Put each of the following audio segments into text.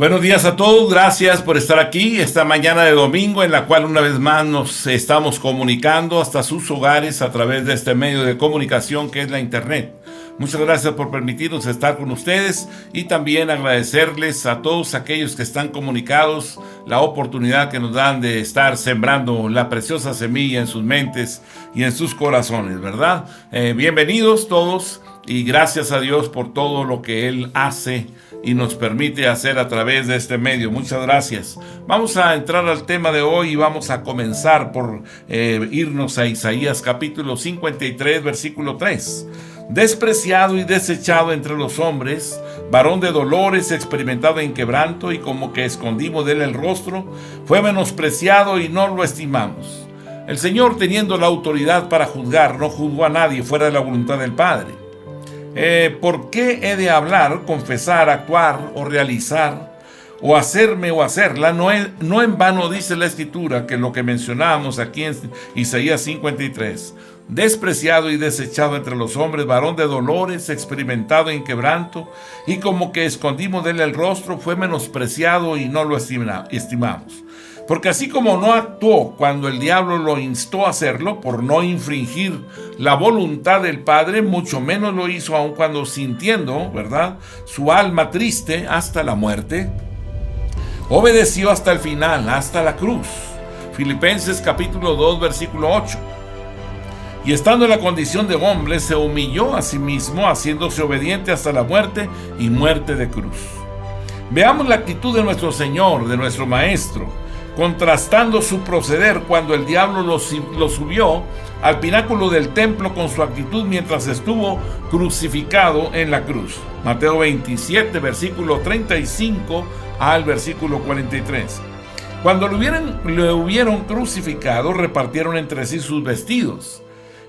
Buenos días a todos, gracias por estar aquí esta mañana de domingo en la cual una vez más nos estamos comunicando hasta sus hogares a través de este medio de comunicación que es la internet. Muchas gracias por permitirnos estar con ustedes y también agradecerles a todos aquellos que están comunicados la oportunidad que nos dan de estar sembrando la preciosa semilla en sus mentes y en sus corazones, ¿verdad? Bienvenidos todos y gracias a Dios por todo lo que Él hace y nos permite hacer a través de este medio. Muchas gracias. Vamos a entrar al tema de hoy y vamos a comenzar por irnos a Isaías capítulo 53, versículo 3. Despreciado y desechado entre los hombres, varón de dolores, experimentado en quebranto, y como que escondimos de él el rostro, fue menospreciado y no lo estimamos. El Señor, teniendo la autoridad para juzgar, no juzgó a nadie fuera de la voluntad del Padre. ¿Por qué he de hablar, confesar, actuar o realizar o hacerme o hacerla? No en vano dice la Escritura que lo que mencionábamos aquí en Isaías 53, despreciado y desechado entre los hombres, varón de dolores, experimentado en quebranto, y como que escondimos de él el rostro, fue menospreciado y no lo estimamos. Porque así como no actuó cuando el diablo lo instó a hacerlo, por no infringir la voluntad del Padre, mucho menos lo hizo aun cuando sintiendo, ¿verdad?, su alma triste hasta la muerte, obedeció hasta el final, hasta la cruz. Filipenses capítulo 2, versículo 8. Y estando en la condición de hombre, se humilló a sí mismo, haciéndose obediente hasta la muerte y muerte de cruz. Veamos la actitud de nuestro Señor, de nuestro Maestro, contrastando su proceder cuando el diablo lo subió al pináculo del templo con su actitud mientras estuvo crucificado en la cruz. Mateo 27, versículo 35 al versículo 43. Cuando lo hubieron crucificado, repartieron entre sí sus vestidos.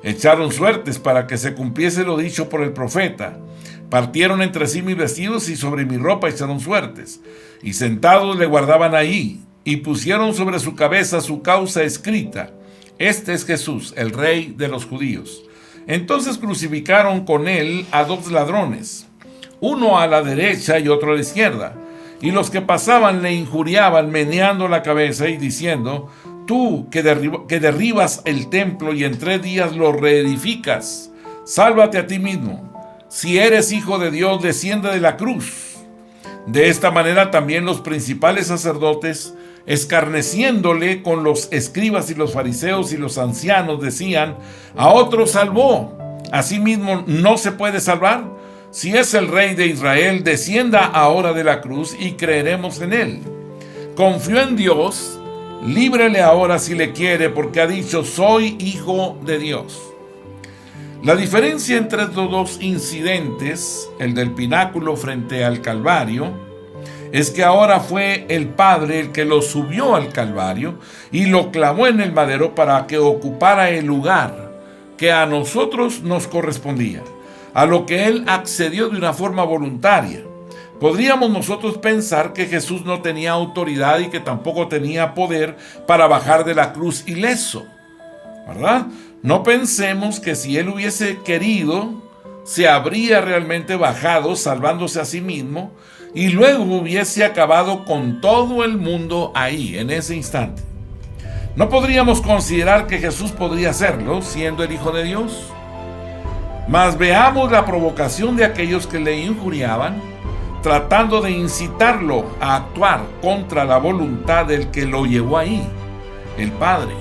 Echaron suertes para que se cumpliese lo dicho por el profeta. Partieron entre sí mis vestidos y sobre mi ropa echaron suertes. Y sentados le guardaban ahí, y pusieron sobre su cabeza su causa escrita: Este es Jesús, el Rey de los judíos. Entonces crucificaron con él a dos ladrones, uno a la derecha y otro a la izquierda. Y los que pasaban le injuriaban, meneando la cabeza y diciendo: Tú que derribas el templo y en 3 días lo reedificas, sálvate a ti mismo. Si eres hijo de Dios, desciende de la cruz. De esta manera también los principales sacerdotes, escarneciéndole con los escribas y los fariseos y los ancianos, decían: A otro salvó, ¿a sí mismo no se puede salvar? Si es el Rey de Israel, descienda ahora de la cruz y creeremos en él. Confió en Dios, líbrele ahora si le quiere, porque ha dicho: soy hijo de Dios. La diferencia entre estos dos incidentes, el del pináculo frente al Calvario, es que ahora fue el Padre el que lo subió al Calvario y lo clavó en el madero para que ocupara el lugar que a nosotros nos correspondía, a lo que Él accedió de una forma voluntaria. Podríamos nosotros pensar que Jesús no tenía autoridad y que tampoco tenía poder para bajar de la cruz ileso, ¿verdad? No pensemos que si Él hubiese querido, se habría realmente bajado salvándose a sí mismo y luego hubiese acabado con todo el mundo ahí, en ese instante. No podríamos considerar que Jesús podría hacerlo siendo el Hijo de Dios. Mas veamos la provocación de aquellos que le injuriaban, tratando de incitarlo a actuar contra la voluntad del que lo llevó ahí, el Padre.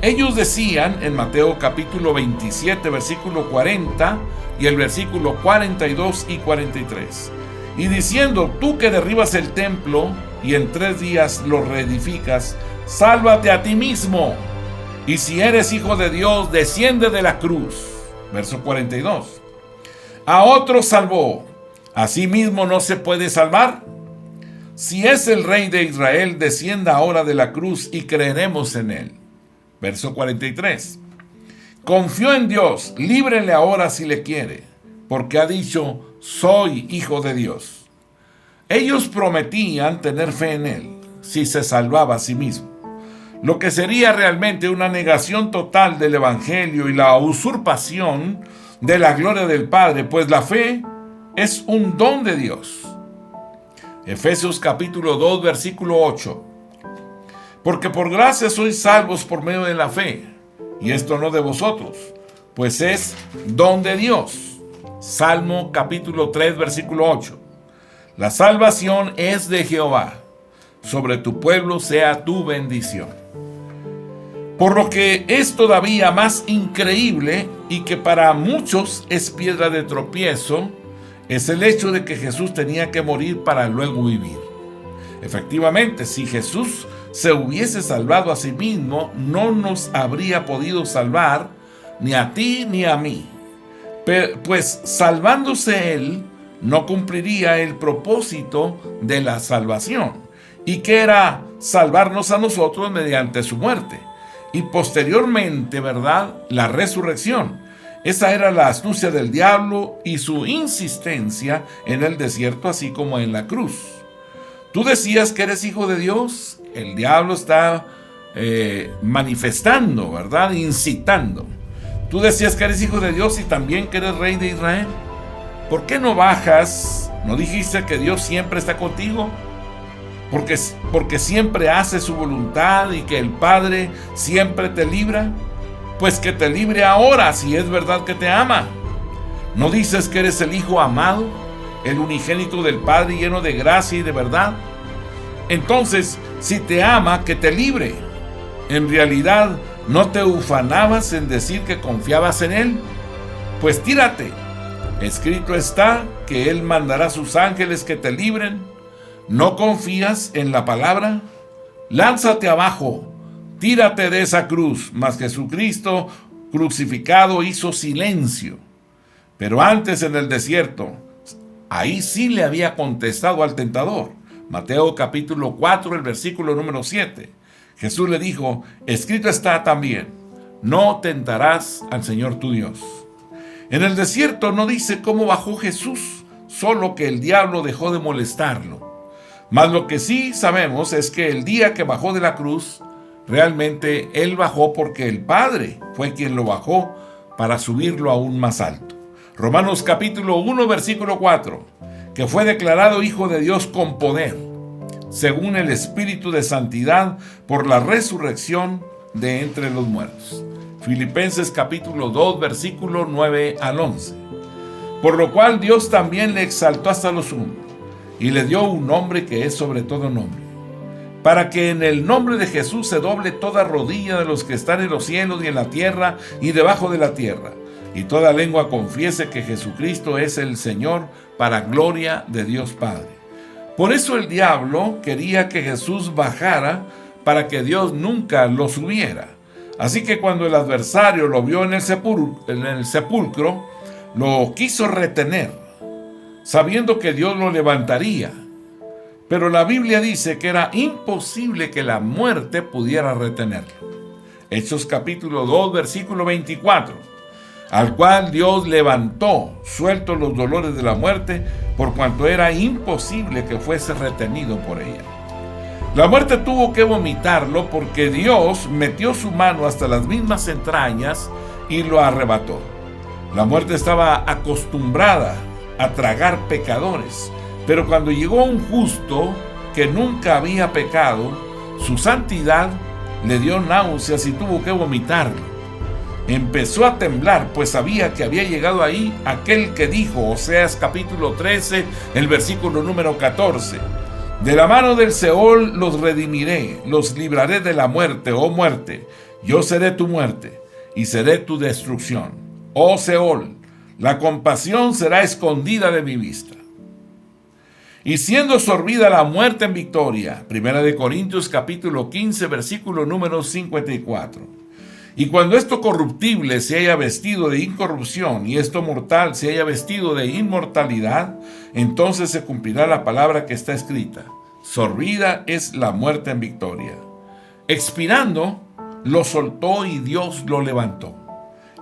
Ellos decían en Mateo capítulo 27, versículo 40 y el versículo 42 y 43, y diciendo: Tú que derribas el templo y en 3 días lo reedificas, sálvate a ti mismo, y si eres hijo de Dios, desciende de la cruz. Verso 42. A otro salvó, ¿a sí mismo no se puede salvar? Si es el Rey de Israel, descienda ahora de la cruz y creeremos en él. Verso 43. Confió en Dios, líbrele ahora si le quiere, porque ha dicho: soy hijo de Dios. Ellos prometían tener fe en él, si se salvaba a sí mismo, lo que sería realmente una negación total del evangelio y la usurpación de la gloria del Padre, pues la fe es un don de Dios. Efesios capítulo 2, versículo 8. Porque por gracia sois salvos por medio de la fe, y esto no de vosotros, pues es don de Dios. Salmo capítulo 3, versículo 8. La salvación es de Jehová, sobre tu pueblo sea tu bendición. Por lo que es todavía más increíble y que para muchos es piedra de tropiezo, es el hecho de que Jesús tenía que morir para luego vivir. Efectivamente, si Jesús se hubiese salvado a sí mismo, no nos habría podido salvar ni a ti ni a mí. Pues salvándose Él, no cumpliría el propósito de la salvación, y que era salvarnos a nosotros mediante su muerte. Y posteriormente, ¿verdad?, la resurrección. Esa era la astucia del diablo y su insistencia en el desierto, así como en la cruz. Tú decías que eres hijo de Dios, el diablo está manifestando, ¿verdad?, incitando. Tú decías que eres hijo de Dios y también que eres rey de Israel. ¿Por qué no bajas? ¿No dijiste que Dios siempre está contigo? Porque siempre hace su voluntad y que el Padre siempre te libra. Pues que te libre ahora si es verdad que te ama. ¿No dices que eres el Hijo amado, el unigénito del Padre lleno de gracia y de verdad? Entonces, si te ama, que te libre. En realidad, ¿no te ufanabas en decir que confiabas en Él? Pues tírate. Escrito está que Él mandará a sus ángeles que te libren. ¿No confías en la palabra? Lánzate abajo. Tírate de esa cruz, mas Jesucristo crucificado hizo silencio. Pero antes en el desierto, ahí sí le había contestado al tentador. Mateo capítulo 4, el versículo número 7. Jesús le dijo, escrito está también, no tentarás al Señor tu Dios. En el desierto no dice cómo bajó Jesús, solo que el diablo dejó de molestarlo. Mas lo que sí sabemos es que el día que bajó de la cruz, realmente Él bajó porque el Padre fue quien lo bajó para subirlo aún más alto. Romanos capítulo 1, versículo 4, que fue declarado Hijo de Dios con poder, según el Espíritu de Santidad, por la resurrección de entre los muertos. Filipenses capítulo 2, versículo 9 al 11. Por lo cual Dios también le exaltó hasta lo sumo, y le dio un nombre que es sobre todo nombre, para que en el nombre de Jesús se doble toda rodilla de los que están en los cielos y en la tierra y debajo de la tierra, y toda lengua confiese que Jesucristo es el Señor, para gloria de Dios Padre. Por eso el diablo quería que Jesús bajara para que Dios nunca lo subiera. Así que cuando el adversario lo vio en el sepulcro, lo quiso retener, sabiendo que Dios lo levantaría. Pero la Biblia dice que era imposible que la muerte pudiera retenerlo. Hechos capítulo 2, versículo 24. Al cual Dios levantó, sueltos los dolores de la muerte, por cuanto era imposible que fuese retenido por ella. La muerte tuvo que vomitarlo porque Dios metió su mano hasta las mismas entrañas y lo arrebató. La muerte estaba acostumbrada a tragar pecadores, pero cuando llegó un justo que nunca había pecado, su santidad le dio náuseas y tuvo que vomitarlo. Empezó a temblar, pues sabía que había llegado ahí aquel que dijo, Oseas capítulo 13, el versículo número 14, de la mano del Seol los redimiré, los libraré de la muerte, oh muerte, yo seré tu muerte y seré tu destrucción. Oh Seol, la compasión será escondida de mi vista. Y siendo sorbida la muerte en victoria, 1 Corintios capítulo 15, versículo número 54. Y cuando esto corruptible se haya vestido de incorrupción y esto mortal se haya vestido de inmortalidad, entonces se cumplirá la palabra que está escrita. Sorbida es la muerte en victoria. Expirando, lo soltó y Dios lo levantó.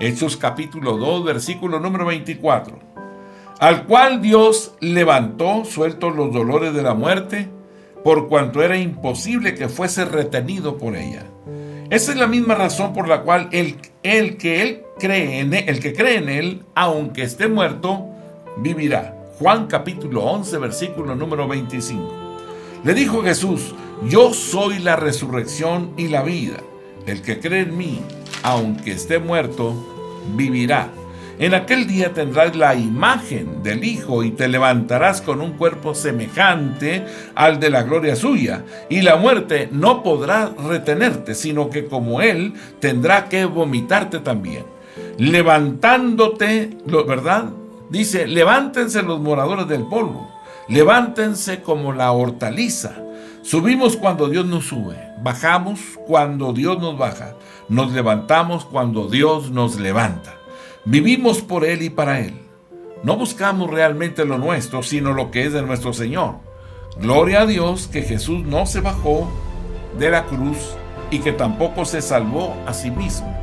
Hechos capítulo 2, versículo número 24. Al cual Dios levantó, sueltos los dolores de la muerte, por cuanto era imposible que fuese retenido por ella. Esa es la misma razón por la cual el que cree en él, aunque esté muerto, vivirá. Juan capítulo 11, versículo número 25. Le dijo Jesús: yo soy la resurrección y la vida. El que cree en mí, aunque esté muerto, vivirá. En aquel día tendrás la imagen del Hijo y te levantarás con un cuerpo semejante al de la gloria suya, y la muerte no podrá retenerte, sino que como Él tendrá que vomitarte también. Levantándote, ¿verdad? Dice: levántense los moradores del polvo, levántense como la hortaliza. Subimos cuando Dios nos sube, bajamos cuando Dios nos baja, nos levantamos cuando Dios nos levanta. Vivimos por Él y para Él. No buscamos realmente lo nuestro, sino lo que es de nuestro Señor. Gloria a Dios que Jesús no se bajó de la cruz y que tampoco se salvó a sí mismo.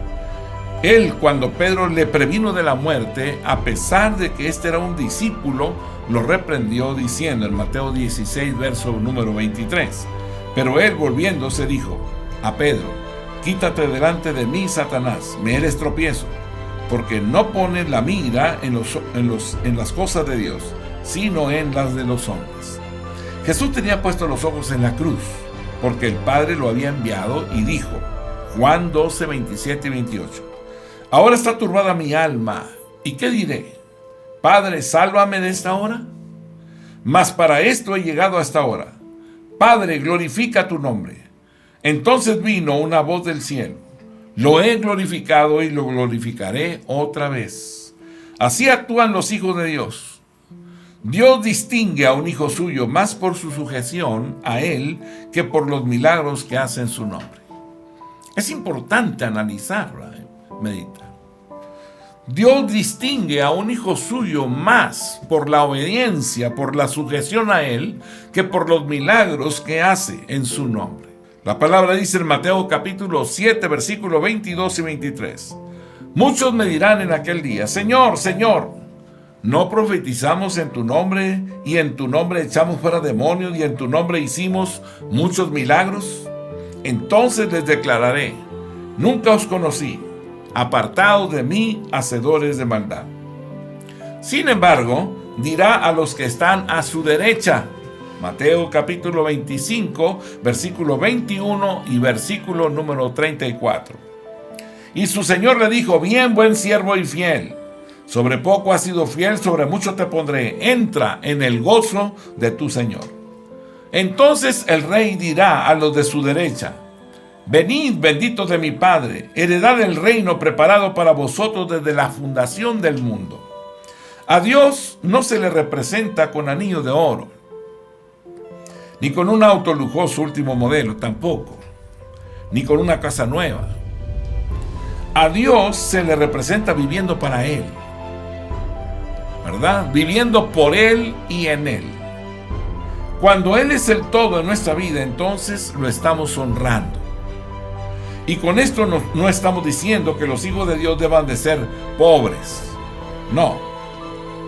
Él, cuando Pedro le previno de la muerte, a pesar de que este era un discípulo, lo reprendió diciendo en Mateo 16, verso número 23. Pero él, volviéndose, dijo a Pedro: quítate delante de mí, Satanás, me eres tropiezo, porque no pones la mira en las cosas de Dios, sino en las de los hombres. Jesús tenía puestos los ojos en la cruz, porque el Padre lo había enviado, y dijo, Juan 12, 27 y 28, ahora está turbada mi alma, ¿y qué diré? Padre, sálvame de esta hora. Mas para esto he llegado a esta hora. Padre, glorifica tu nombre. Entonces vino una voz del cielo: lo he glorificado y lo glorificaré otra vez. Así actúan los hijos de Dios. Dios distingue a un hijo suyo más por su sujeción a Él que por los milagros que hace en su nombre. Es importante analizarla, meditar. Dios distingue a un hijo suyo más por la obediencia, por la sujeción a Él, que por los milagros que hace en su nombre. La palabra dice en Mateo capítulo 7, versículos 22 y 23. Muchos me dirán en aquel día: Señor, Señor, ¿no profetizamos en tu nombre, y en tu nombre echamos fuera demonios, y en tu nombre hicimos muchos milagros? Entonces les declararé: nunca os conocí, apartados de mí, hacedores de maldad. Sin embargo, dirá a los que están a su derecha, Mateo capítulo 25, versículo 21 y versículo número 34. Y su Señor le dijo: bien, buen siervo y fiel, sobre poco has sido fiel, sobre mucho te pondré, entra en el gozo de tu Señor. Entonces el rey dirá a los de su derecha: venid, benditos de mi Padre, heredad el reino preparado para vosotros desde la fundación del mundo. A Dios no se le representa con anillo de oro, ni con un auto lujoso último modelo, tampoco, ni con una casa nueva. A Dios se le representa viviendo para Él, ¿verdad? Viviendo por Él y en Él. Cuando Él es el todo en nuestra vida, entonces lo estamos honrando. Y con esto no estamos diciendo que los hijos de Dios deban de ser pobres. No.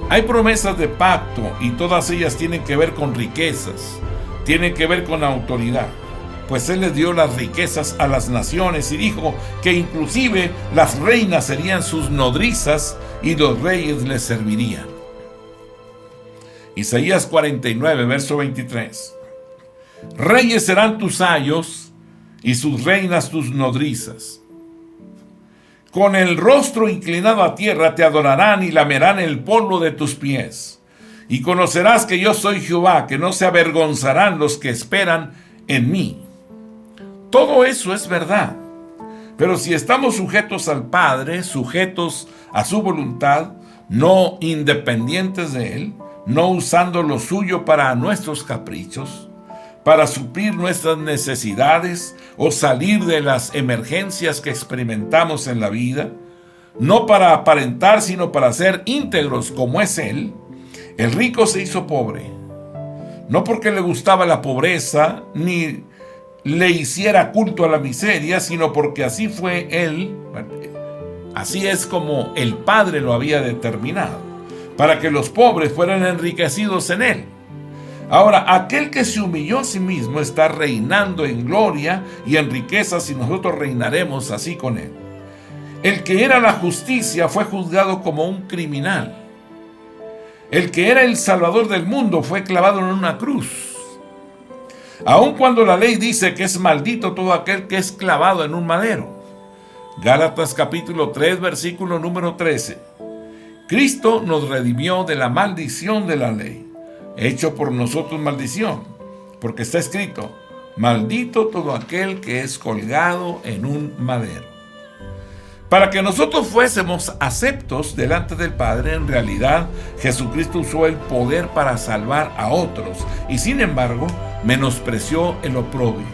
Hay promesas de pacto y todas ellas tienen que ver con riquezas, tienen que ver con autoridad. Pues Él les dio las riquezas a las naciones y dijo que inclusive las reinas serían sus nodrizas y los reyes les servirían. Isaías 49, verso 23. Reyes serán tus ayos y sus reinas tus nodrizas. Con el rostro inclinado a tierra te adorarán y lamerán el polvo de tus pies. Y conocerás que yo soy Jehová, que no se avergonzarán los que esperan en mí. Todo eso es verdad. Pero si estamos sujetos al Padre, sujetos a su voluntad, no independientes de Él, no usando lo suyo para nuestros caprichos, para suplir nuestras necesidades o salir de las emergencias que experimentamos en la vida, no para aparentar, sino para ser íntegros como es Él, el rico se hizo pobre, no porque le gustaba la pobreza, ni le hiciera culto a la miseria, sino porque así fue Él, así es como el Padre lo había determinado, para que los pobres fueran enriquecidos en Él. Ahora, aquel que se humilló a sí mismo está reinando en gloria y en riquezas, y nosotros reinaremos así con Él. El que era la justicia fue juzgado como un criminal. El que era el Salvador del mundo fue clavado en una cruz. Aun cuando la ley dice que es maldito todo aquel que es clavado en un madero. Gálatas capítulo 3, versículo número 13. Cristo nos redimió de la maldición de la ley, hecho por nosotros maldición, porque está escrito: maldito todo aquel que es colgado en un madero. Para que nosotros fuésemos aceptos delante del Padre, en realidad Jesucristo usó el poder para salvar a otros y sin embargo menospreció el oprobio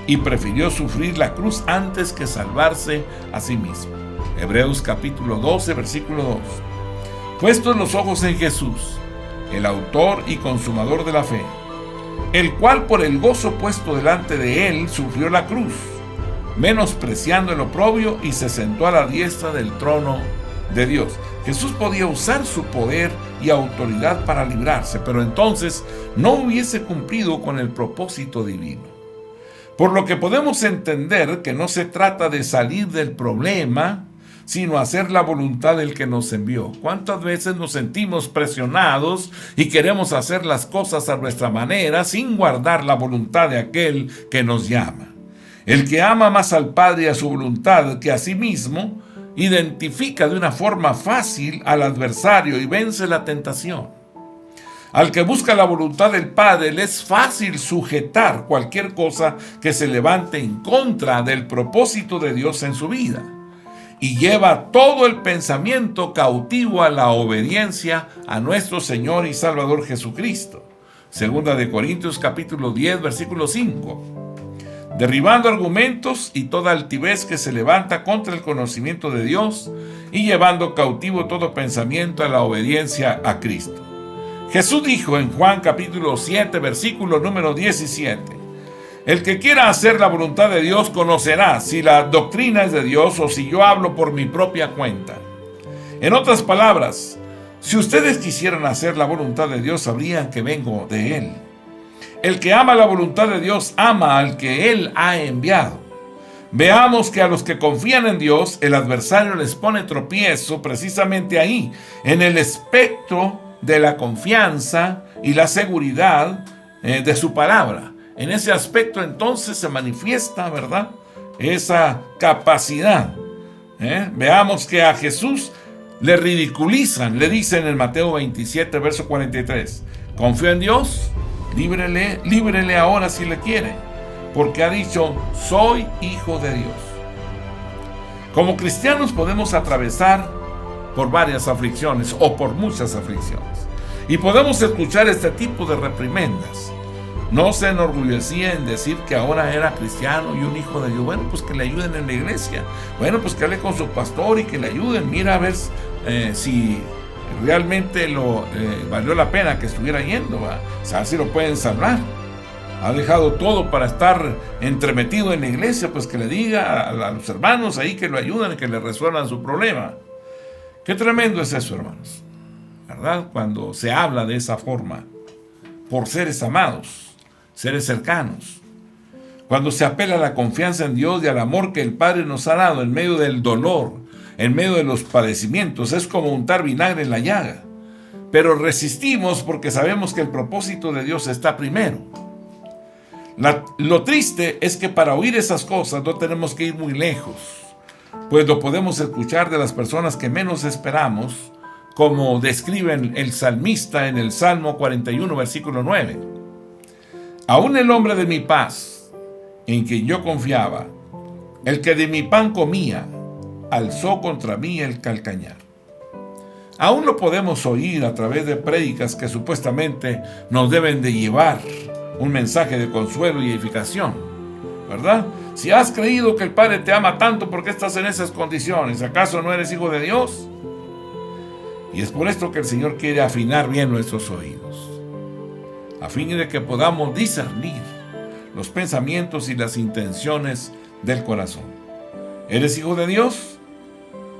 y prefirió sufrir la cruz antes que salvarse a sí mismo. Hebreos capítulo 12, versículo 2. Puestos los ojos en Jesús, el autor y consumador de la fe, el cual por el gozo puesto delante de él sufrió la cruz, menospreciando el oprobio, y se sentó a la diestra del trono de Dios. Jesús podía usar su poder y autoridad para librarse, pero entonces no hubiese cumplido con el propósito divino. Por lo que podemos entender que no se trata de salir del problema, sino hacer la voluntad del que nos envió. ¿Cuántas veces nos sentimos presionados y queremos hacer las cosas a nuestra manera sin guardar la voluntad de aquel que nos llama? El que ama más al Padre y a su voluntad que a sí mismo, identifica de una forma fácil al adversario y vence la tentación. Al que busca la voluntad del Padre le es fácil sujetar cualquier cosa que se levante en contra del propósito de Dios en su vida, y lleva todo el pensamiento cautivo a la obediencia a nuestro Señor y Salvador Jesucristo. Segunda de Corintios capítulo 10, versículo 5. Derribando argumentos y toda altivez que se levanta contra el conocimiento de Dios, y llevando cautivo todo pensamiento a la obediencia a Cristo. Jesús dijo en Juan capítulo 7, versículo número 17: el que quiera hacer la voluntad de Dios conocerá si la doctrina es de Dios o si yo hablo por mi propia cuenta. En otras palabras, si ustedes quisieran hacer la voluntad de Dios, sabrían que vengo de Él. El que ama la voluntad de Dios ama al que Él ha enviado. Veamos que a los que confían en Dios, el adversario les pone tropiezo precisamente ahí, en el espectro de la confianza y la seguridad de su palabra. En ese aspecto entonces se manifiesta, ¿verdad?, esa capacidad. Veamos que a Jesús le ridiculizan, le dicen en Mateo 27, verso 43: confío en Dios, líbrele ahora si le quiere, porque ha dicho: soy hijo de Dios. Como cristianos podemos atravesar por varias aflicciones o por muchas aflicciones, y podemos escuchar este tipo de reprimendas. No se enorgullecía en decir que ahora era cristiano y un hijo de Dios. Bueno, pues que le ayuden en la iglesia. Bueno, pues que hable con su pastor y que le ayuden. Mira a ver si realmente valió la pena que estuviera yendo. O sea, si lo pueden salvar. Ha dejado todo para estar entremetido en la iglesia. Pues que le diga a los hermanos ahí que lo ayuden y que le resuelvan su problema. Qué tremendo es eso, hermanos, ¿verdad? Cuando se habla de esa forma por seres amados, seres cercanos, cuando se apela a la confianza en Dios y al amor que el Padre nos ha dado en medio del dolor, en medio de los padecimientos, es como untar vinagre en la llaga. Pero resistimos porque sabemos que el propósito de Dios está primero. Lo triste es que para oír esas cosas no tenemos que ir muy lejos, pues lo podemos escuchar de las personas que menos esperamos, como describe el salmista en el Salmo 41, versículo 9. Aún el hombre de mi paz, en quien yo confiaba, el que de mi pan comía, alzó contra mí el calcañar. Aún lo podemos oír a través de prédicas que supuestamente nos deben de llevar un mensaje de consuelo y edificación, ¿verdad? Si has creído que el Padre te ama tanto, ¿por qué estás en esas condiciones? ¿Acaso no eres hijo de Dios? Y es por esto que el Señor quiere afinar bien nuestros oídos, a fin de que podamos discernir los pensamientos y las intenciones del corazón. ¿Eres hijo de Dios?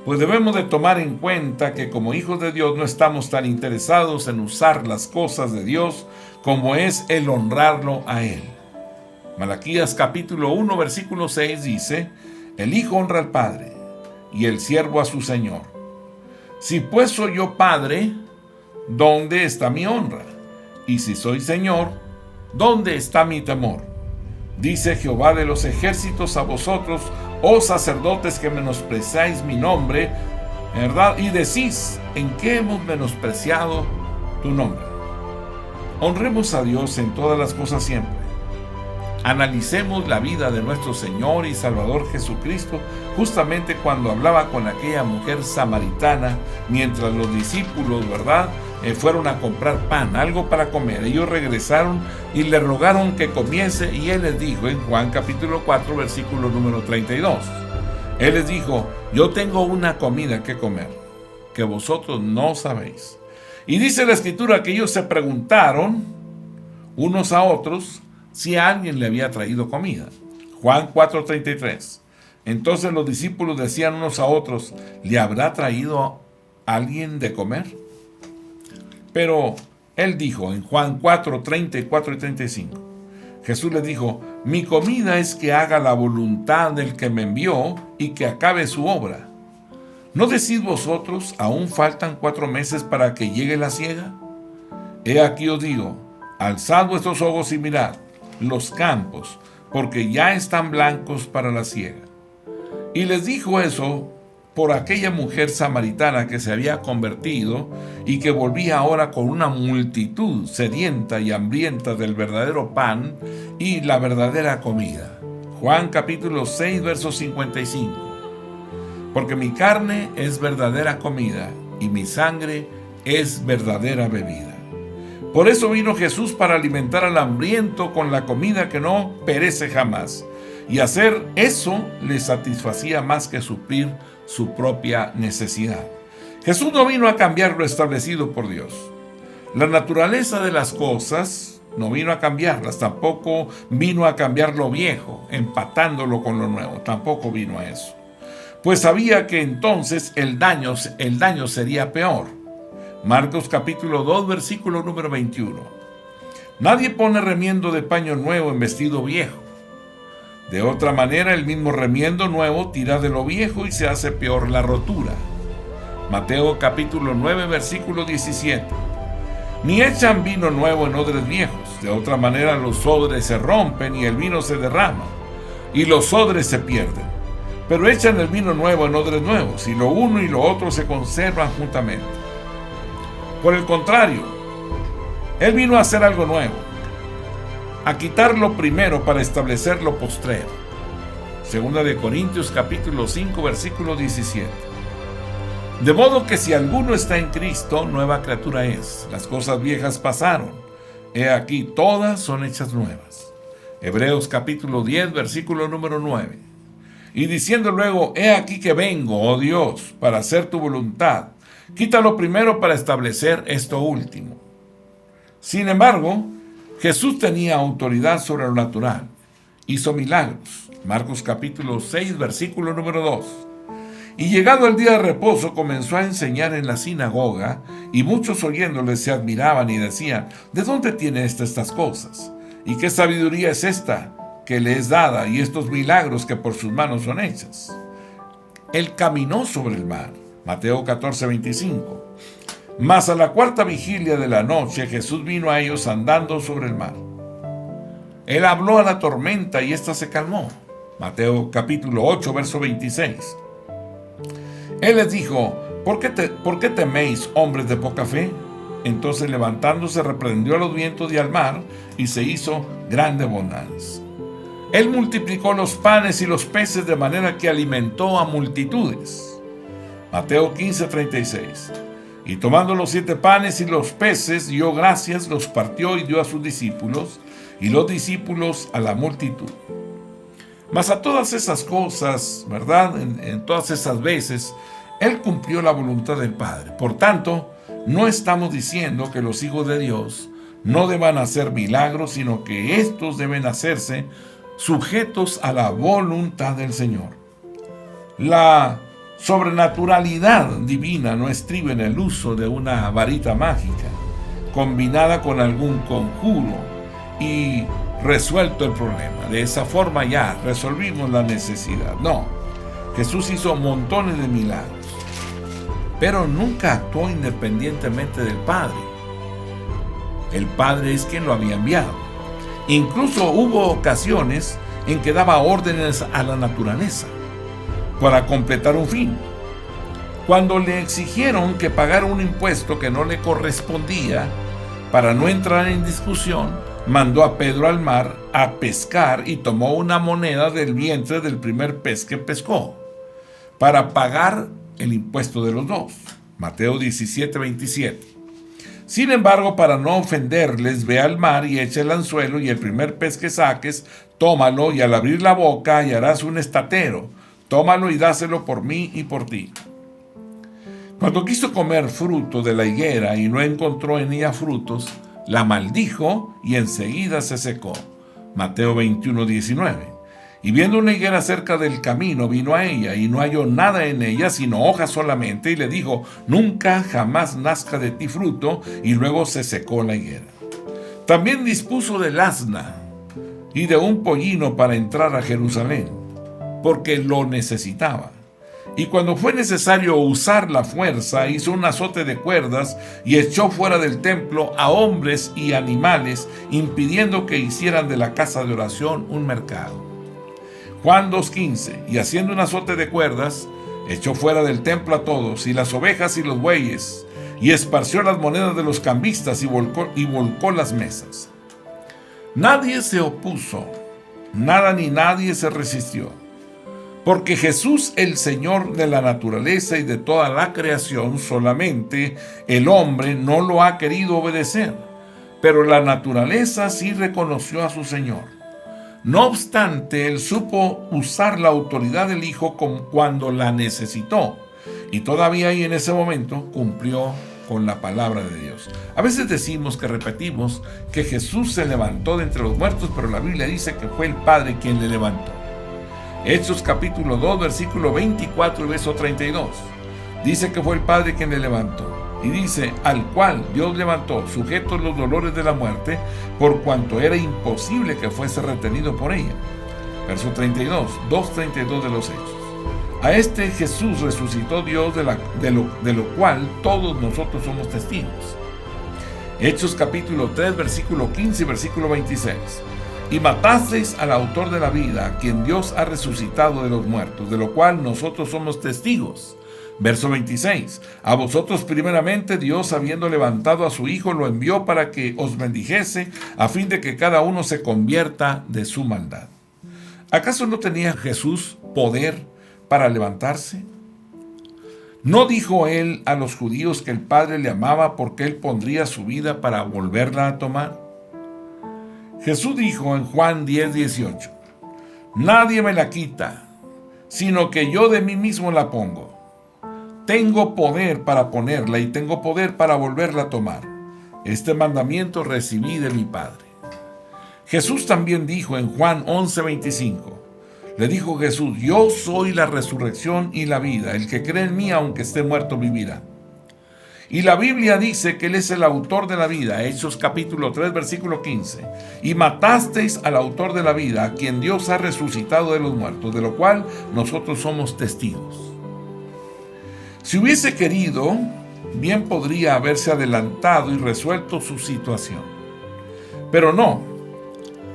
Pues debemos de tomar en cuenta que como hijos de Dios no estamos tan interesados en usar las cosas de Dios como es el honrarlo a Él. Malaquías capítulo 1, versículo 6 dice: el hijo honra al padre y el siervo a su señor. Si pues soy yo padre, ¿dónde está mi honra? Y si soy Señor, ¿dónde está mi temor? Dice Jehová de los ejércitos a vosotros, oh sacerdotes que menospreciáis mi nombre, ¿verdad? Y decís, ¿en qué hemos menospreciado tu nombre? Honremos a Dios en todas las cosas siempre. Analicemos la vida de nuestro Señor y Salvador Jesucristo justamente cuando hablaba con aquella mujer samaritana mientras los discípulos, ¿verdad?, fueron a comprar pan, algo para comer. Ellos regresaron y le rogaron que comiese y Él les dijo en Juan capítulo 4 versículo número 32. Él les dijo, yo tengo una comida que comer que vosotros no sabéis. Y dice la Escritura que ellos se preguntaron unos a otros si alguien le había traído comida. Juan 4:33. Entonces los discípulos decían unos a otros, ¿le habrá traído alguien de comer? Pero él dijo en Juan 4:34 y 35, Jesús les dijo, mi comida es que haga la voluntad del que me envió y que acabe su obra. ¿No decís vosotros, aún faltan 4 meses para que llegue la siega? He aquí os digo, alzad vuestros ojos y mirad los campos, porque ya están blancos para la siega. Y les dijo eso por aquella mujer samaritana que se había convertido y que volvía ahora con una multitud sedienta y hambrienta del verdadero pan y la verdadera comida. Juan capítulo 6, verso 55. Porque mi carne es verdadera comida y mi sangre es verdadera bebida. Por eso vino Jesús para alimentar al hambriento con la comida que no perece jamás. Y hacer eso le satisfacía más que suplir su propia necesidad. Jesús no vino a cambiar lo establecido por Dios. La naturaleza de las cosas no vino a cambiarlas, tampoco vino a cambiar lo viejo, empatándolo con lo nuevo, tampoco vino a eso. Pues sabía que entonces el daño sería peor. Marcos capítulo 2, versículo número 21. Nadie pone remiendo de paño nuevo en vestido viejo. De otra manera, el mismo remiendo nuevo tira de lo viejo y se hace peor la rotura. Mateo capítulo 9, versículo 17. Ni echan vino nuevo en odres viejos. De otra manera, los odres se rompen y el vino se derrama, y los odres se pierden. Pero echan el vino nuevo en odres nuevos, y lo uno y lo otro se conservan juntamente. Por el contrario, Él vino a hacer algo nuevo, a quitar lo primero para establecer lo postrero. Segunda de Corintios capítulo 5 versículo 17. De modo que si alguno está en Cristo, nueva criatura es. Las cosas viejas pasaron. He aquí, todas son hechas nuevas. Hebreos capítulo 10 versículo número 9. Y diciendo luego, he aquí que vengo, oh Dios, para hacer tu voluntad. Quita lo primero para establecer esto último. Sin embargo, Jesús tenía autoridad sobre lo natural. Hizo milagros. Marcos capítulo 6, versículo número 2. Y llegado el día de reposo, comenzó a enseñar en la sinagoga, y muchos oyéndole se admiraban y decían, ¿de dónde tiene estas cosas? ¿Y qué sabiduría es esta que le es dada, y estos milagros que por sus manos son hechas? Él caminó sobre el mar. Mateo 14:25. Mas a la cuarta vigilia de la noche Jesús vino a ellos andando sobre el mar. Él habló a la tormenta y ésta se calmó. Mateo capítulo 8, verso 26. Él les dijo, ¿por qué teméis, hombres de poca fe? Entonces levantándose reprendió a los vientos y al mar, y se hizo grande bonanza. Él multiplicó los panes y los peces de manera que alimentó a multitudes. Mateo 15:36. Y tomando los 7 panes y los peces, dio gracias, los partió y dio a sus discípulos, y los discípulos a la multitud. Mas a todas esas cosas, ¿verdad? En todas esas veces, Él cumplió la voluntad del Padre. Por tanto, no estamos diciendo que los hijos de Dios no deban hacer milagros, sino que estos deben hacerse sujetos a la voluntad del Señor. La sobrenaturalidad divina no estriba en el uso de una varita mágica, combinada con algún conjuro y resuelto el problema. De esa forma ya resolvimos la necesidad. No, Jesús hizo montones de milagros. pero nunca actuó independientemente del Padre. El Padre es quien lo había enviado. Incluso hubo ocasiones en que daba órdenes a la naturaleza para completar un fin. Cuando le exigieron que pagara un impuesto que no le correspondía, para no entrar en discusión, mandó a Pedro al mar a pescar y tomó una moneda del vientre del primer pez que pescó, para pagar el impuesto de los dos. Mateo 17:27. Sin embargo, para no ofenderles, ve al mar y echa el anzuelo, y el primer pez que saques, tómalo, y al abrir la boca hallarás un estatero. Tómalo y dáselo por mí y por ti. Cuando quiso comer fruto de la higuera y no encontró en ella frutos, la maldijo y enseguida se secó. Mateo 21:19. Y viendo una higuera cerca del camino, vino a ella y no halló nada en ella, sino hojas solamente, y le dijo: nunca jamás nazca de ti fruto, y luego se secó la higuera. También dispuso del asna y de un pollino para entrar a Jerusalén, porque lo necesitaba. Y cuando fue necesario usar la fuerza, hizo un azote de cuerdas y echó fuera del templo a hombres y animales, impidiendo que hicieran de la casa de oración un mercado. Juan 2:15. Y haciendo un azote de cuerdas, echó fuera del templo a todos, y las ovejas y los bueyes, y esparció las monedas de los cambistas y volcó las mesas. Nadie se opuso, nada ni nadie se resistió. Porque Jesús, el Señor de la naturaleza y de toda la creación, solamente el hombre no lo ha querido obedecer, pero la naturaleza sí reconoció a su Señor. No obstante, él supo usar la autoridad del Hijo cuando la necesitó, y todavía ahí en ese momento cumplió con la palabra de Dios. A veces decimos que repetimos que Jesús se levantó de entre los muertos, pero la Biblia dice que fue el Padre quien le levantó. Hechos capítulo 2, versículo 24 y verso 32. Dice que fue el Padre quien le levantó. Y dice: al cual Dios levantó, sujetos los dolores de la muerte, por cuanto era imposible que fuese retenido por ella. Verso 32, 2:32 de los Hechos. A este Jesús resucitó Dios, de lo cual todos nosotros somos testigos. Hechos capítulo 3, versículo 15 y versículo 26. Y matasteis al autor de la vida, a quien Dios ha resucitado de los muertos, de lo cual nosotros somos testigos. Verso 26. A vosotros primeramente Dios, habiendo levantado a su Hijo, lo envió para que os bendijese, a fin de que cada uno se convierta de su maldad. ¿Acaso no tenía Jesús poder para levantarse? ¿No dijo él a los judíos que el Padre le amaba porque él pondría su vida para volverla a tomar? Jesús dijo en Juan 10:18: nadie me la quita, sino que yo de mí mismo la pongo. Tengo poder para ponerla y tengo poder para volverla a tomar. Este mandamiento recibí de mi Padre. Jesús también dijo en Juan 11:25. Le dijo Jesús: yo soy la resurrección y la vida. El que cree en mí, aunque esté muerto, vivirá. Y la Biblia dice que Él es el autor de la vida. Hechos capítulo 3, versículo 15. Y matasteis al autor de la vida, a quien Dios ha resucitado de los muertos, de lo cual nosotros somos testigos. Si hubiese querido, bien podría haberse adelantado y resuelto su situación. Pero no.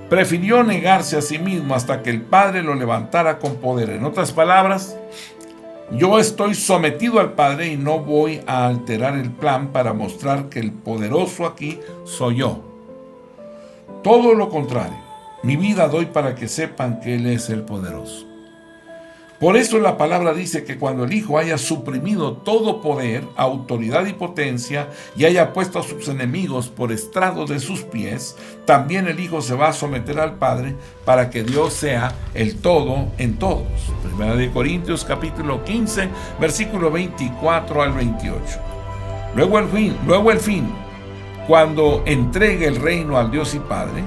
Prefirió negarse a sí mismo hasta que el Padre lo levantara con poder. En otras palabras, yo estoy sometido al Padre y no voy a alterar el plan para mostrar que el poderoso aquí soy yo. Todo lo contrario, mi vida doy para que sepan que Él es el poderoso. Por eso la palabra dice que cuando el Hijo haya suprimido todo poder, autoridad y potencia, y haya puesto a sus enemigos por estrado de sus pies, también el Hijo se va a someter al Padre para que Dios sea el todo en todos. Primera de Corintios capítulo 15, versículo 24 al 28. Luego el fin, cuando entregue el reino al Dios y Padre,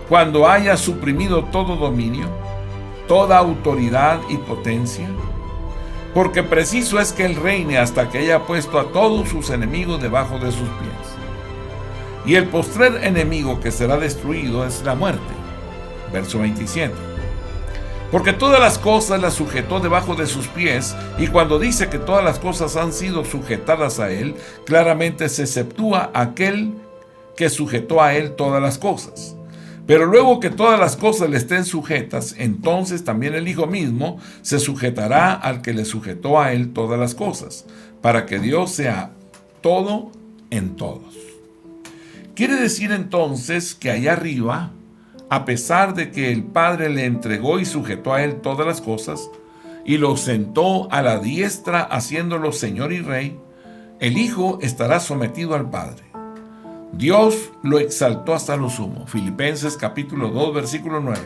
cuando haya suprimido todo dominio, toda autoridad y potencia, porque preciso es que Él reine hasta que haya puesto a todos sus enemigos debajo de sus pies. Y el postrer enemigo que será destruido es la muerte. Verso 27. Porque todas las cosas las sujetó debajo de sus pies, y cuando dice que todas las cosas han sido sujetadas a él, claramente se exceptúa aquel que sujetó a él todas las cosas. Pero luego que todas las cosas le estén sujetas, entonces también el Hijo mismo se sujetará al que le sujetó a él todas las cosas, para que Dios sea todo en todos. Quiere decir entonces que allá arriba, a pesar de que el Padre le entregó y sujetó a él todas las cosas, y lo sentó a la diestra haciéndolo Señor y Rey, el Hijo estará sometido al Padre. Dios lo exaltó hasta lo sumo. Filipenses capítulo 2, versículo 9.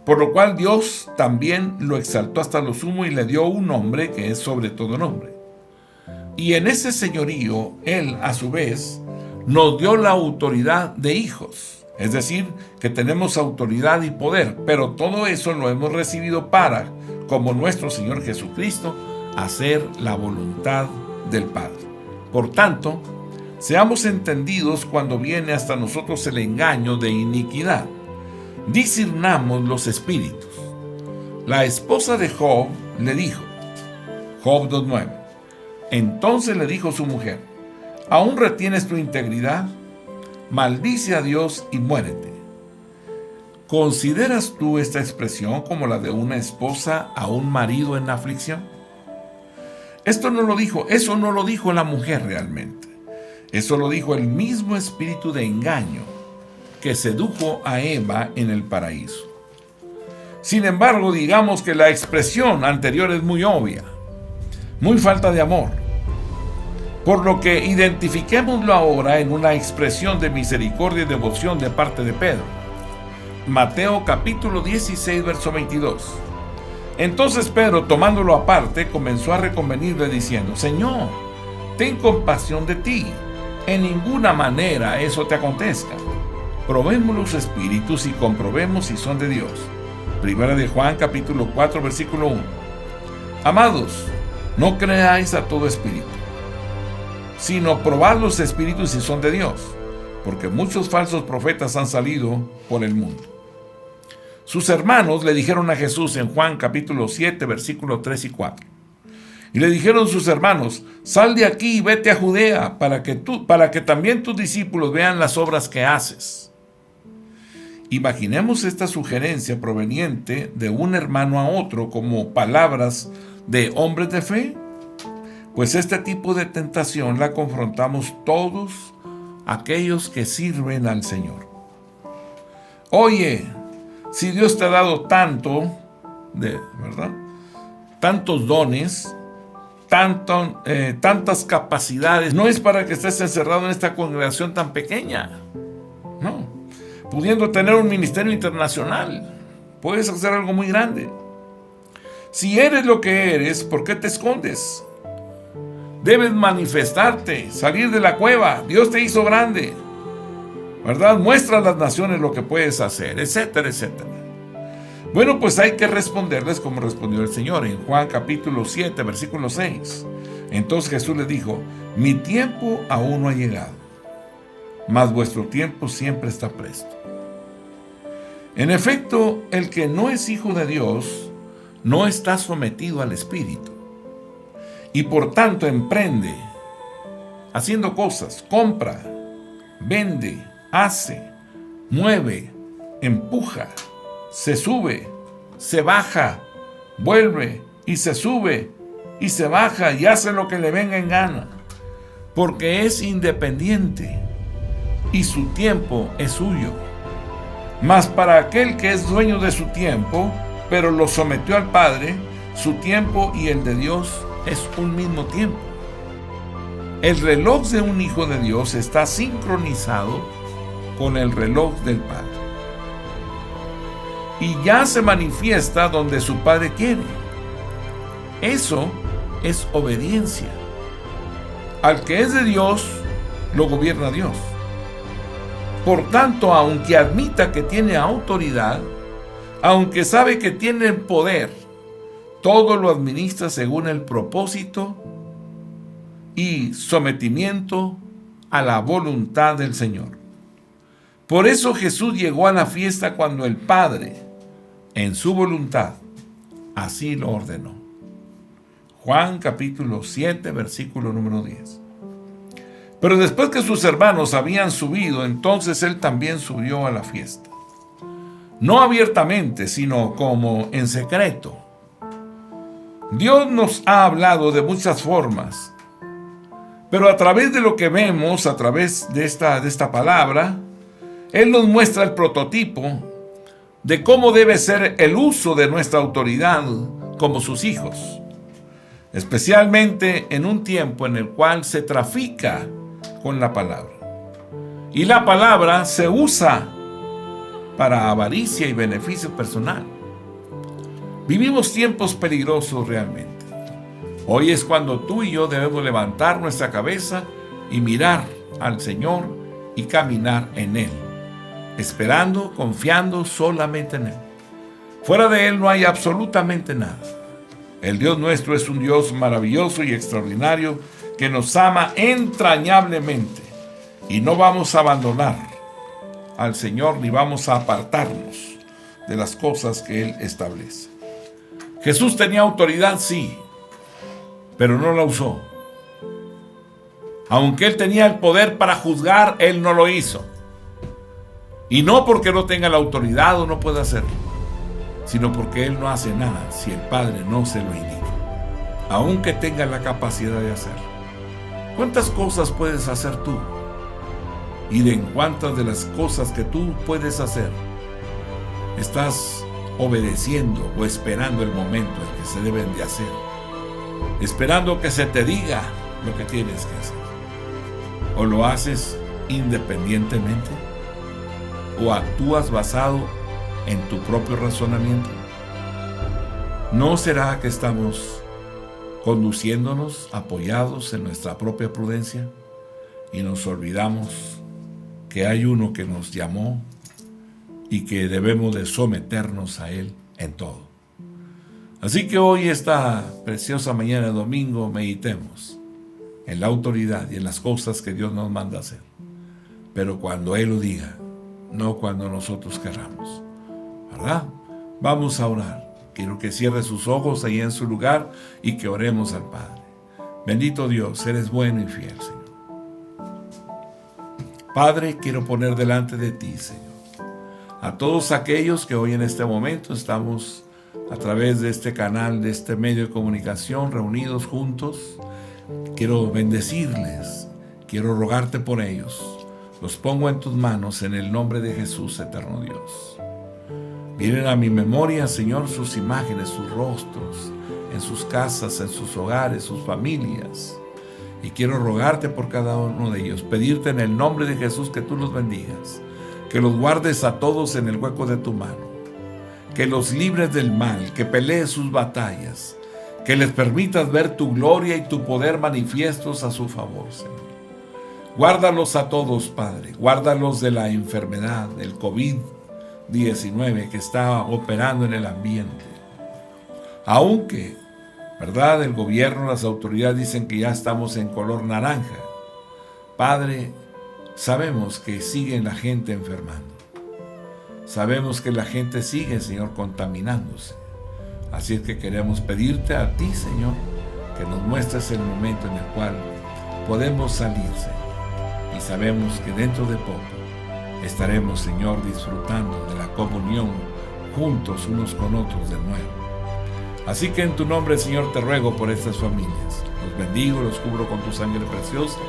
Por lo cual Dios también lo exaltó hasta lo sumo y le dio un nombre que es sobre todo nombre. Y en ese señorío, Él, a su vez, nos dio la autoridad de hijos. Es decir, que tenemos autoridad y poder, pero todo eso lo hemos recibido para, como nuestro Señor Jesucristo, hacer la voluntad del Padre. Por tanto, seamos entendidos cuando viene hasta nosotros el engaño de iniquidad. Discernamos los espíritus. La esposa de Job le dijo, Job 2:9, entonces le dijo su mujer, ¿aún retienes tu integridad? Maldice a Dios y muérete. ¿Consideras tú esta expresión como la de una esposa a un marido en aflicción? Eso no lo dijo la mujer realmente. Eso lo dijo el mismo espíritu de engaño que sedujo a Eva en el paraíso. Sin embargo, digamos que la expresión anterior es muy obvia, muy falta de amor. Por lo que identifiquémoslo ahora en una expresión de misericordia y devoción de parte de Pedro. Mateo capítulo 16, verso 22. Entonces Pedro, tomándolo aparte, comenzó a reconvenirle diciendo, Señor, ten compasión de ti, en ninguna manera eso te acontezca. Probemos los espíritus y comprobemos si son de Dios. Primera de Juan capítulo 4, versículo 1. Amados, no creáis a todo espíritu, sino probad los espíritus si son de Dios, porque muchos falsos profetas han salido por el mundo. Sus hermanos le dijeron a Jesús en Juan capítulo 7, versículos 3 y 4. Y le dijeron sus hermanos, sal de aquí y vete a Judea, para que también tus discípulos vean las obras que haces. Imaginemos esta sugerencia proveniente de un hermano a otro como palabras de hombres de fe. Pues este tipo de tentación la confrontamos todos aquellos que sirven al Señor. Oye, si Dios te ha dado tantos dones, tantas capacidades, no es para que estés encerrado en esta congregación tan pequeña, no. Pudiendo tener un ministerio internacional, puedes hacer algo muy grande. Si eres lo que eres, ¿por qué te escondes? Debes manifestarte, salir de la cueva. Dios te hizo grande, ¿verdad? Muestra a las naciones lo que puedes hacer, etcétera, etcétera. Bueno, pues hay que responderles como respondió el Señor en Juan capítulo 7, versículo 6. Entonces Jesús les dijo, mi tiempo aún no ha llegado, mas vuestro tiempo siempre está presto. En efecto, el que no es hijo de Dios no está sometido al Espíritu. Y por tanto emprende, haciendo cosas, compra, vende, hace, mueve, empuja, se sube, se baja, vuelve y se sube y se baja y hace lo que le venga en gana, porque es independiente y su tiempo es suyo. Mas para aquel que es dueño de su tiempo, pero lo sometió al Padre, su tiempo y el de Dios es un mismo tiempo. El reloj de un hijo de Dios está sincronizado con el reloj del Padre. Y ya se manifiesta donde su Padre quiere. Eso es obediencia. Al que es de Dios, lo gobierna Dios. Por tanto, aunque admita que tiene autoridad, aunque sabe que tiene poder, todo lo administra según el propósito y sometimiento a la voluntad del Señor. Por eso Jesús llegó a la fiesta cuando el Padre, en su voluntad, así lo ordenó. Juan capítulo 7, versículo número 10. Pero después que sus hermanos habían subido, entonces él también subió a la fiesta. No abiertamente, sino como en secreto. Dios nos ha hablado de muchas formas, pero a través de lo que vemos, a través de esta palabra, Él nos muestra el prototipo de cómo debe ser el uso de nuestra autoridad como sus hijos, especialmente en un tiempo en el cual se trafica con la palabra. Y la palabra se usa para avaricia y beneficio personal. Vivimos tiempos peligrosos realmente. Hoy es cuando tú y yo debemos levantar nuestra cabeza y mirar al Señor y caminar en Él, esperando, confiando solamente en Él. Fuera de Él no hay absolutamente nada. El Dios nuestro es un Dios maravilloso y extraordinario que nos ama entrañablemente, y no vamos a abandonar al Señor ni vamos a apartarnos de las cosas que Él establece. Jesús tenía autoridad, sí, pero no la usó. Aunque Él tenía el poder para juzgar, Él no lo hizo. Y no porque no tenga la autoridad o no pueda hacerlo, sino porque Él no hace nada si el Padre no se lo indica, aunque tenga la capacidad de hacerlo. ¿Cuántas cosas puedes hacer tú? Y de en cuántas de las cosas que tú puedes hacer estás obedeciendo o esperando el momento en que se deben de hacer, esperando que se te diga lo que tienes que hacer. ¿O lo haces independientemente? ¿O actúas basado en tu propio razonamiento? ¿No será que estamos conduciéndonos apoyados en nuestra propia prudencia y nos olvidamos que hay uno que nos llamó y que debemos de someternos a Él en todo? Así que hoy, esta preciosa mañana de domingo, meditemos en la autoridad y en las cosas que Dios nos manda hacer, pero cuando Él lo diga, no cuando nosotros querramos, ¿verdad? Vamos a orar. Quiero que cierre sus ojos ahí en su lugar y que oremos al Padre. Bendito Dios, eres bueno y fiel, Señor. Padre, quiero poner delante de ti, Señor, a todos aquellos que hoy en este momento estamos a través de este canal, de este medio de comunicación, reunidos juntos. Quiero bendecirles, quiero rogarte por ellos. Los pongo en tus manos en el nombre de Jesús, eterno Dios. Vienen a mi memoria, Señor, sus imágenes, sus rostros, en sus casas, en sus hogares, sus familias. Y quiero rogarte por cada uno de ellos, pedirte en el nombre de Jesús que tú los bendigas, que los guardes a todos en el hueco de tu mano, que los libres del mal, que pelees sus batallas, que les permitas ver tu gloria y tu poder manifiestos a su favor, Señor. Guárdalos a todos, Padre, guárdalos de la enfermedad, del COVID-19 que está operando en el ambiente. Aunque, ¿verdad?, el gobierno, las autoridades dicen que ya estamos en color naranja. Padre, sabemos que sigue la gente enfermando. Sabemos que la gente sigue, Señor, contaminándose. Así es que queremos pedirte a ti, Señor, que nos muestres el momento en el cual podemos salir, Señor. Y sabemos que dentro de poco estaremos, Señor, disfrutando de la comunión juntos unos con otros de nuevo. Así que en tu nombre, Señor, te ruego por estas familias. Los bendigo, los cubro con tu sangre preciosa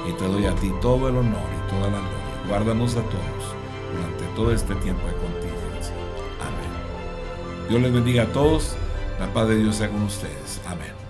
y te doy a ti todo el honor y toda la gloria. Guárdanos a todos durante todo este tiempo de contingencia. Amén. Dios les bendiga a todos. La paz de Dios sea con ustedes. Amén.